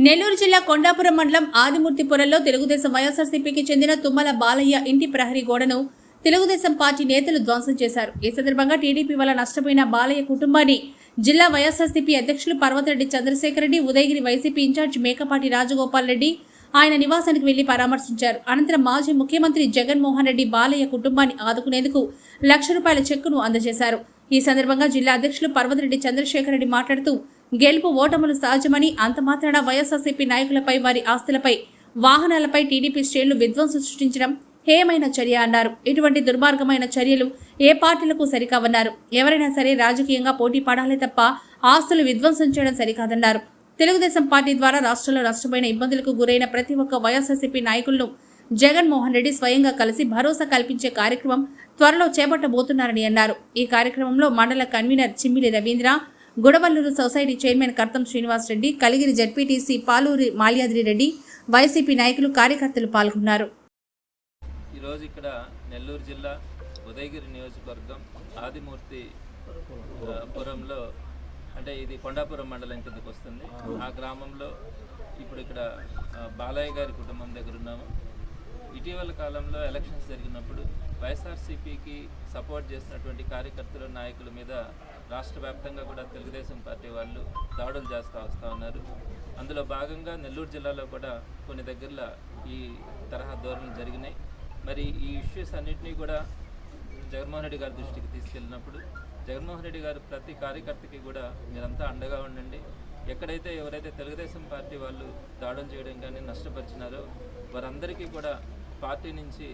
నెల్లూరు జిల్లా కొండాపురం మండలం ఆదిమూర్తిపురంలో తెలుగుదేశం వైఎస్ఆర్సీపీకి చెందిన తుమ్మల బాలయ్య ఇంటి ప్రహరీ గోడను తెలుగుదేశం పార్టీ నేతలు ధ్వంసం చేశారు. ఈ సందర్భంగా టీడీపీ వల్ల నష్టపోయిన బాలయ్య కుటుంబాన్ని జిల్లా వైఎస్ఆర్సీపీ అధ్యక్షులు పర్వతరెడ్డి చంద్రశేఖర్ రెడ్డి, ఉదయగిరి వైసీపీ ఇన్ఛార్జ్ మేకపాటి రాజగోపాల్ రెడ్డి ఆయన నివాసానికి వెళ్లి పరామర్శించారు. అనంతరం మాజీ ముఖ్యమంత్రి జగన్మోహన్ రెడ్డి బాలయ్య కుటుంబాన్ని ఆదుకునేందుకు ₹1,00,000 చెక్కును అందజేశారు. ఈ సందర్భంగా జిల్లా అధ్యక్షులు పర్వతరెడ్డి చంద్రశేఖర్ రెడ్డి మాట్లాడుతూ, గెలుపు ఓటములు సహజమని, అంతమాత్రాన వైఎస్ఆర్సీపీ నాయకులపై, వారి ఆస్తులపై, వాహనాలపై టీడీపీ శ్రేణులు విధ్వంసం సృష్టించడం హేయమైన చర్య అన్నారు. ఇటువంటి దుర్మార్గమైన చర్యలు ఏ పార్టీలకు సరికావన్నారు. ఎవరైనా సరే రాజకీయంగా పోటీ పడాలే తప్ప ఆస్తులు విధ్వంసం చేయడం సరికాదన్నారు. తెలుగుదేశం పార్టీ ద్వారా రాష్ట్రంలో నష్టపోయిన, ఇబ్బందులకు గురైన ప్రతి ఒక్క వైఎస్ఆర్సీపీ నాయకులను జగన్మోహన్ రెడ్డి స్వయంగా కలిసి భరోసా కల్పించే కార్యక్రమం త్వరలో చేపట్టబోతున్నారని అన్నారు. ఈ కార్యక్రమంలో మండల convener Chimmili Ravindra, Gudavalluru society chairman Kartham Srinivas Reddy, Kaligiri ZPTC Paluri Malyadri Reddy, YCP నాయకులు, కార్యకర్తలు పాల్గొన్నారు. ఈరోజు ఇక్కడ నెల్లూరు జిల్లా ఉదయగిరి నియోజకవర్గం ఆదిమూర్తి పురంలో, అంటే ఇది కొండాపురం మండలం కిందకు వస్తుంది. ఆ గ్రామంలో ఇప్పుడు ఇక్కడ బాలయ్య గారి కుటుంబం దగ్గర ఉన్నాము. ఇటీవల కాలంలో ఎలక్షన్స్ జరిగినప్పుడు వైఎస్ఆర్సీపీకి సపోర్ట్ చేసినటువంటి కార్యకర్తలు, నాయకుల మీద రాష్ట్ర వ్యాప్తంగా కూడా తెలుగుదేశం పార్టీ వాళ్ళు దాడులు చేస్తూ వస్తూ ఉన్నారు. అందులో భాగంగా నెల్లూరు జిల్లాలో కూడా కొన్ని దగ్గరలో ఈ తరహా ధోరణులు జరిగినాయి. మరి ఈ ఇష్యూస్ అన్నింటినీ కూడా జగన్మోహన్ రెడ్డి గారి దృష్టికి తీసుకెళ్ళినప్పుడు జగన్మోహన్ రెడ్డి గారు ప్రతి కార్యకర్తకి కూడా మీరంతా అండగా ఉండండి, ఎక్కడైతే ఎవరైతే తెలుగుదేశం పార్టీ వాళ్ళు దాడులు చేయడం కానీ నష్టపరిచినారో వారందరికీ కూడా పార్టీ నుంచి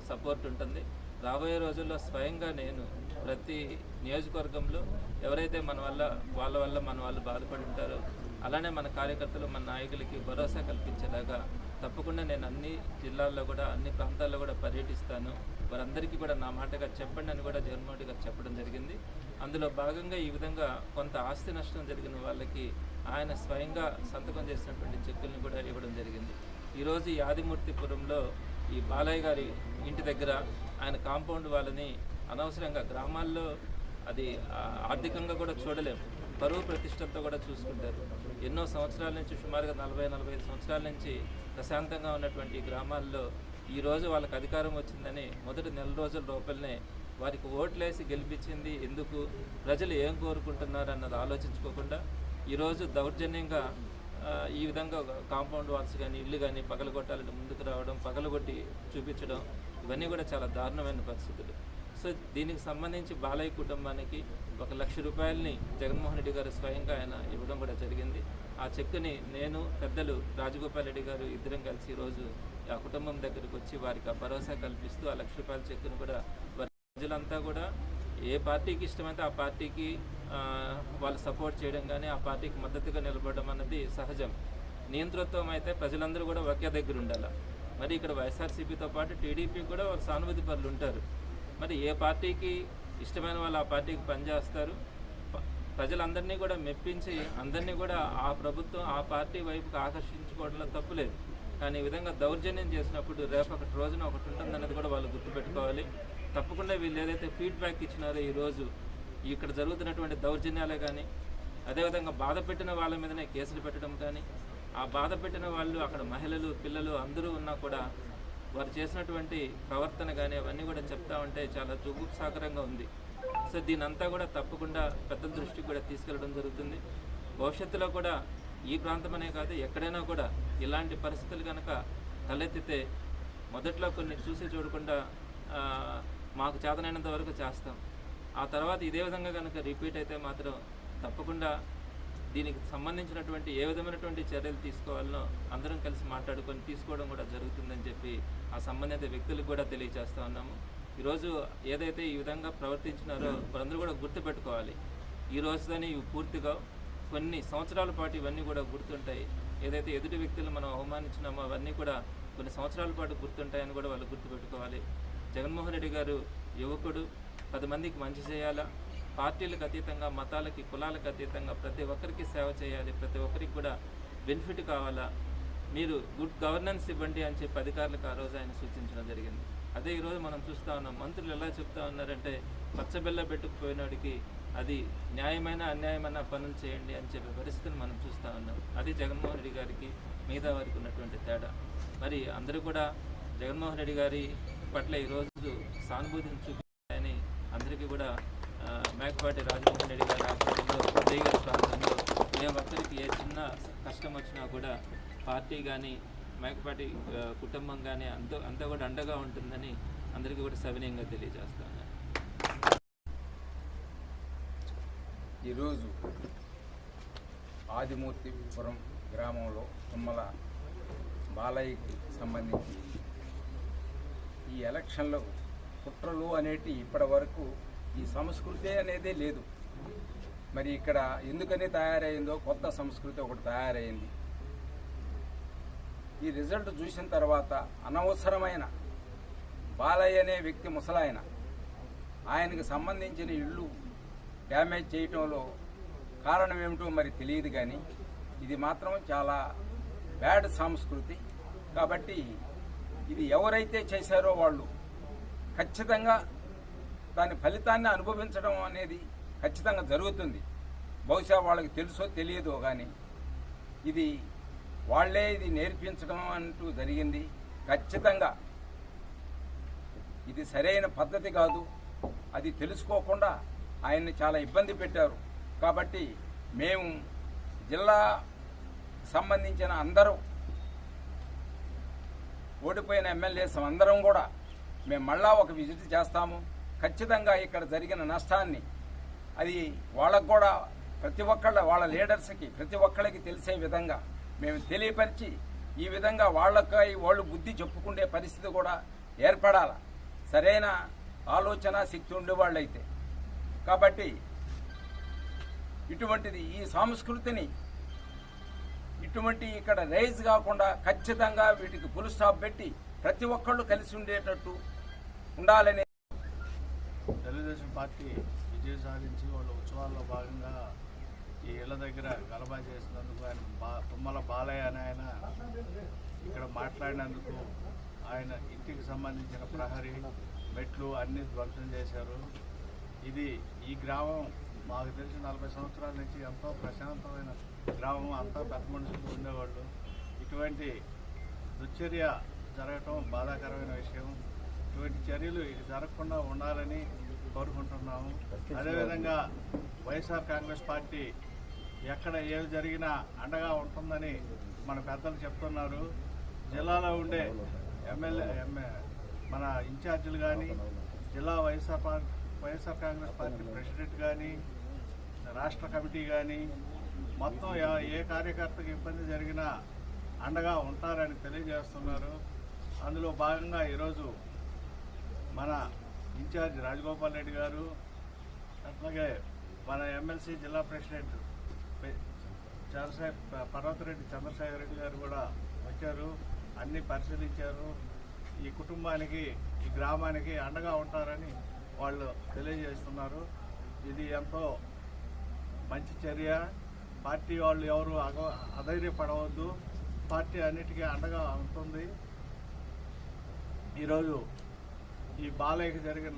సపోర్ట్ ఉంటుంది. రాబోయే రోజుల్లో స్వయంగా నేను ప్రతి నియోజకవర్గంలో ఎవరైతే వాళ్ళ వల్ల మన వాళ్ళు బాధపడి ఉంటారో అలానే మన కార్యకర్తలు, మన నాయకులకి భరోసా కల్పించేలాగా తప్పకుండా నేను అన్ని జిల్లాల్లో కూడా, అన్ని ప్రాంతాల్లో కూడా పర్యటిస్తాను. వారందరికీ కూడా నా మాటగా చెప్పండి అని కూడా జగన్మోహన్ రెడ్డి గారు చెప్పడం జరిగింది. అందులో భాగంగా ఈ విధంగా కొంత ఆస్తి నష్టం జరిగిన వాళ్ళకి ఆయన స్వయంగా సంతకం చేసినటువంటి చెక్కులను కూడా ఇవ్వడం జరిగింది. ఈరోజు ఈ ఆదిమూర్తిపురంలో ఈ బాలయ్య గారి ఇంటి దగ్గర ఆయన కాంపౌండ్ వాళ్ళని అనవసరంగా గ్రామాల్లో అది ఆర్థికంగా కూడా చూడలేము, పరువు ప్రతిష్టంతో కూడా చూసుకుంటారు. ఎన్నో సంవత్సరాల నుంచి, సుమారుగా 40-45 సంవత్సరాల నుంచి ప్రశాంతంగా ఉన్నటువంటి ఈ గ్రామాల్లో ఈరోజు వాళ్ళకి అధికారం వచ్చిందని మొదటి నెల రోజుల లోపలనే వారికి ఓట్లేసి గెలిపించింది ఎందుకు, ప్రజలు ఏం కోరుకుంటున్నారు అన్నది ఆలోచించుకోకుండా ఈరోజు దౌర్జన్యంగా ఈ విధంగా కాంపౌండ్ వాల్స్ కానీ, ఇల్లు కానీ పగలగొట్టాలంటే ముందుకు రావడం, పగలగొట్టి చూపించడం, ఇవన్నీ కూడా చాలా దారుణమైన పరిస్థితులు. సో దీనికి సంబంధించి బాలయ్య కుటుంబానికి ₹1,00,000 జగన్మోహన్ రెడ్డి గారు స్వయంగా ఆయన ఇవ్వడం కూడా జరిగింది. ఆ చెక్కుని నేను, పెద్దలు రాజగోపాల్ రెడ్డి గారు ఇద్దరం కలిసి ఈరోజు ఆ కుటుంబం దగ్గరికి వచ్చి వారికి ఆ భరోసా కల్పిస్తూ ఆ ₹1,00,000 చెక్కును కూడా ప్రజలంతా కూడా ఏ పార్టీకి ఇష్టమైతే ఆ పార్టీకి వాళ్ళు సపోర్ట్ చేయడం కానీ, ఆ పార్టీకి మద్దతుగా నిలబడడం అన్నది సహజం. నియంతృత్వం అయితే ప్రజలందరూ కూడా ఒకే దగ్గర ఉండాలి. మరి ఇక్కడ వైఎస్ఆర్సీపీతో పాటు టీడీపీ కూడా వాళ్ళు సానుభూతి పరులు ఉంటారు. మరి ఏ పార్టీకి ఇష్టమైన వాళ్ళు ఆ పార్టీకి పనిచేస్తారు. ప్రజలందరినీ కూడా మెప్పించి అందరినీ కూడా ఆ ప్రభుత్వం, ఆ పార్టీ వైపుకి ఆకర్షించుకోవడంలో తప్పులేదు. కానీ ఈ విధంగా దౌర్జన్యం చేసినప్పుడు రేపటి రోజున ఒకటి ఉంటుందన్నది కూడా వాళ్ళు గుర్తుపెట్టుకోవాలి. తప్పకుండా వీళ్ళు ఏదైతే ఫీడ్బ్యాక్ ఇచ్చినారో ఈరోజు ఇక్కడ జరుగుతున్నటువంటి దౌర్జన్యాలే కానీ, అదేవిధంగా బాధ పెట్టిన వాళ్ళ మీదనే కేసులు పెట్టడం కానీ, ఆ బాధ పెట్టిన వాళ్ళు అక్కడ మహిళలు, పిల్లలు అందరూ ఉన్నా కూడా వారు చేసినటువంటి ప్రవర్తన కానీ అవన్నీ కూడా చెప్తా ఉంటే చాలా జుగుప్సాకరంగా ఉంది. సో దీనంతా కూడా తప్పకుండా పెద్దల దృష్టికి కూడా తీసుకెళ్ళడం జరుగుతుంది. భవిష్యత్తులో కూడా ఈ ప్రాంతమనే కాదు ఎక్కడైనా కూడా ఇలాంటి పరిస్థితులు కనుక తలెత్తితే మొదట్లో కొన్ని చూసి చూడకుండా మాకు చేతనైనంత వరకు చేస్తాం. ఆ తర్వాత ఇదే విధంగా కనుక రిపీట్ అయితే మాత్రం తప్పకుండా దీనికి సంబంధించినటువంటి ఏ విధమైనటువంటి చర్యలు తీసుకోవాలనో అందరం కలిసి మాట్లాడుకొని తీసుకోవడం కూడా జరుగుతుందని చెప్పి ఆ సంబంధిత వ్యక్తులకు కూడా తెలియజేస్తూ ఉన్నాము. ఈరోజు ఏదైతే ఈ విధంగా ప్రవర్తించినారో వారందరూ కూడా గుర్తుపెట్టుకోవాలి. ఈ రోజుతోనే ఇవి పూర్తిగా కొన్ని సంవత్సరాల పాటు ఇవన్నీ కూడా గుర్తుంటాయి. ఏదైతే ఎదుటి వ్యక్తులు మనం అవమానించినామో అవన్నీ కూడా కొన్ని సంవత్సరాల పాటు గుర్తుంటాయని కూడా వాళ్ళు గుర్తుపెట్టుకోవాలి. జగన్మోహన్ రెడ్డి గారు యువకుడు, 10 మందికి మంచి చేయాలా, పార్టీలకు అతీతంగా, మతాలకి, కులాలకు అతీతంగా ప్రతి ఒక్కరికి సేవ చేయాలి, ప్రతి ఒక్కరికి కూడా బెనిఫిట్ కావాలా, మీరు గుడ్ గవర్నెన్స్ ఇవ్వండి అని చెప్పి అధికారులకు ఆ రోజు ఆయన సూచించడం జరిగింది. అదే ఈరోజు మనం చూస్తూ ఉన్నాం. మంత్రులు ఎలా చెప్తా ఉన్నారంటే పచ్చబెల్ల పెట్టుకుపోయినోడికి అది న్యాయమైన అన్యాయమైన పనులు చేయండి అని చెప్పే పరిస్థితిని మనం చూస్తూ ఉన్నాం. అది జగన్మోహన్ రెడ్డి గారికి మిగతా వారికి ఉన్నటువంటి తేడా. మరి అందరూ కూడా జగన్మోహన్ రెడ్డి గారి పట్ల ఈరోజు సానుభూతిని చూపించాయని అందరికీ కూడా మేకపాటి రాజమోహన్ రెడ్డి గారి ఆధ్వర్యంలో ఉదయగిరి ప్రాంతంలో ఏ ఒక్కరికి ఏ చిన్న కష్టం వచ్చినా కూడా పార్టీ కానీ మేకపాటి కుటుంబం కానీ అంతా కూడా అండగా ఉంటుందని అందరికీ కూడా సవినయంగా తెలియజేస్తాను. ఈరోజు ఆదిమూర్తిపురం గ్రామంలో తుమ్మల బాలయ్యకి సంబంధించి ఈ ఎలక్షన్లో కుట్రలు అనేటి ఇప్పటి వరకు ఈ సంస్కృతి అనేదే లేదు. మరి ఇక్కడ ఎందుకని తయారైందో కొత్త సంస్కృతి ఒకటి తయారైంది. ఈ రిజల్ట్ చూసిన తర్వాత అనవసరమైన బాలయ్య అనే వ్యక్తి ముసలాయన ఆయనకు సంబంధించిన ఇళ్ళు డ్యామేజ్ చేయటంలో కారణం ఏమిటో మరి తెలియదు, కానీ ఇది మాత్రం చాలా బ్యాడ్ సంస్కృతి. కాబట్టి ఇది ఎవరైతే చేశారో వాళ్ళు ఖచ్చితంగా దాని ఫలితాన్ని అనుభవించడం అనేది ఖచ్చితంగా జరుగుతుంది. బహుశా వాళ్ళకి తెలుసో తెలియదో కానీ ఇది వాళ్లే ఇది నేర్పించడం అంటూ జరిగింది. ఖచ్చితంగా ఇది సరైన పద్ధతి కాదు. అది తెలుసుకోకుండా ఆయన్ని చాలా ఇబ్బంది పెట్టారు. కాబట్టి మేము జిల్లా సంబంధించిన అందరూ ఓడిపోయిన ఎమ్మెల్యేస్ అందరం కూడా మేము మళ్ళా ఒక విజిట్ చేస్తాము. ఖచ్చితంగా ఇక్కడ జరిగిన నష్టాన్ని అది వాళ్ళకు కూడా ప్రతి ఒక్కళ్ళ వాళ్ళ లీడర్స్కి ప్రతి ఒక్కళ్ళకి తెలిసే విధంగా మేము తెలియపరిచి ఈ విధంగా వాళ్ళు బుద్ధి చెప్పుకునే పరిస్థితి కూడా ఏర్పడాల, సరైన ఆలోచన శక్తి ఉండేవాళ్ళైతే. కాబట్టి ఇటువంటిది ఈ సంస్కృతిని ఇటువంటి ఇక్కడ రైజ్ కాకుండా ఖచ్చితంగా వీటికి ఫుల్ స్టాప్ పెట్టి ప్రతి ఒక్కళ్ళు కలిసి ఉండేటట్టు ఉండాలని తెలుగుదేశం పార్టీ విజయం సాధించి వాళ్ళ ఉత్సవాల్లో భాగంగా ఈ ఇళ్ల దగ్గర గలబా చేసినందుకు ఆయన తుమ్మల బాలయ్య అని ఆయన ఇక్కడ మాట్లాడినందుకు ఆయన ఇంటికి సంబంధించిన ప్రహరీ మెట్లు అన్నీ ధ్వంసం చేశారు. ఇది ఈ గ్రామం మాకు తెలిసి 40 సంవత్సరాల నుంచి ఎంతో ప్రశాంతమైన గ్రామం, అంతా పెద్ద మనుషులు ఉండేవాళ్ళు. ఇటువంటి దుశ్చర్య జరగటం బాధాకరమైన విషయం. ఇటువంటి చర్యలు ఇక జరగకుండా ఉండాలని కోరుకుంటున్నాము. అదేవిధంగా వైఎస్ఆర్ కాంగ్రెస్ పార్టీ ఎక్కడ ఏది జరిగినా అండగా ఉంటుందని మన పెద్దలు చెప్తున్నారు. జిల్లాలో ఉండే మన ఇన్ఛార్జీలు కానీ, జిల్లా వైఎస్ఆర్ కాంగ్రెస్ పార్టీ ప్రెసిడెంట్ కానీ, రాష్ట్ర కమిటీ కానీ మొత్తం ఏ కార్యకర్తకి ఇబ్బంది జరిగినా అండగా ఉంటారని తెలియజేస్తున్నారు. అందులో భాగంగా ఈరోజు మన ఇన్ఛార్జ్ రాజగోపాల్ రెడ్డి గారు, అట్లాగే మన ఎమ్మెల్సీ జిల్లా ప్రెసిడెంట్ పర్వతరెడ్డి చంద్రశేఖర్ రెడ్డి గారు కూడా వచ్చారు, అన్నీ పరిశీలించారు. ఈ కుటుంబానికి, ఈ గ్రామానికి అండగా ఉంటారని వాళ్ళు తెలియజేస్తున్నారు. ఇది ఎంతో మంచి చర్య. పార్టీ వాళ్ళు ఎవరు అధైర్యపడవద్దు, పార్టీ అన్నిటికీ అండగా ఉంటుంది. ఈరోజు ఈ బాలయ్యకి జరిగిన